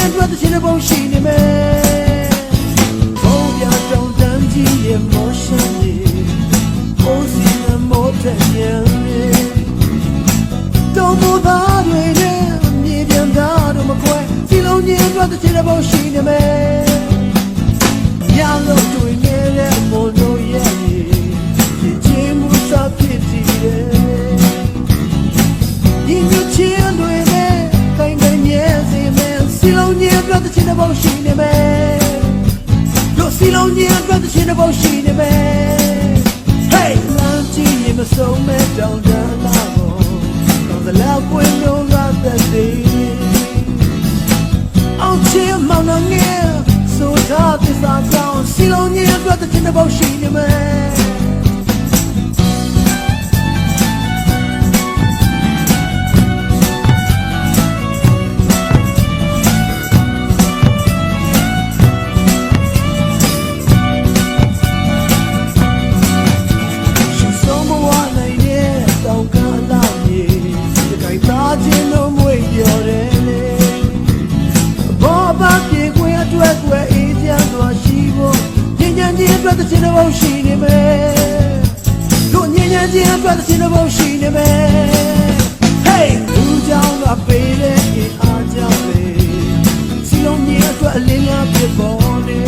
အတွက်တစ်ချင်းတစ်ပုံရှိနေမယ်ဘုံပြတောင်းတန်းကြီးရဲ့မောရှင်ကြီးအိုးစီနမောတဲ့ညံတောင်းမိုးသားတွေနဲ့မြေပြန်သားတို့မကွဲစီလုံးချင်းအတွက်တစ်ချင်းတစ်ပုံရှိနေမယ်ရလို့တွေ့နေတဲ့မောတို့ရဲ့ဒီချင်းမှုစားဖြစ်တည်တယ်ဒီမျိုးချင်းတွေနဲ့ကိုင်းတဲ့မြဲစီမယ်စီလုံးချင်းအတွက်တစ်ချင်းတစ်ပုံရှိနေမယ်တို့စီလုံးချင်းအတွက်တစ်ချင်းတစ်ပုံရှိနေမယ် Hey လမ်းကြီးရင်မဆုံးမဲ့တောင်းတလာဖို့တော့the love when no love that day အောင်ချင်မောင်နှံငယ်ဆိုထားသစ္စာကြောင့်စီလုံးချင်းအတွက်တစ်ချင်းတစ်ပုံရှိနေမယ်အတွက်တစ်ချင်းတစ်ပုံရှိနေမယ်တို့ညဉ့်ညံ့ခြင်းအတွက်တစ်ချင်းတစ်ပုံရှိနေမယ် Hey လူကြောင့်ကပေးတဲ့အင်အားကြောင့်လေစီလုံးကြီးအတွက်အလင်းများဖြစ်ပေါ်နေ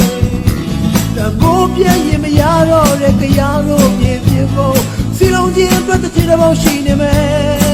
တမိုးပြည့်ရင်မရတော့တဲ့ကြရတော့ပြည့်ပြဖို့စီလုံးကြီးအတွက်တစ်ချင်းတစ်ပုံရှိနေမယ်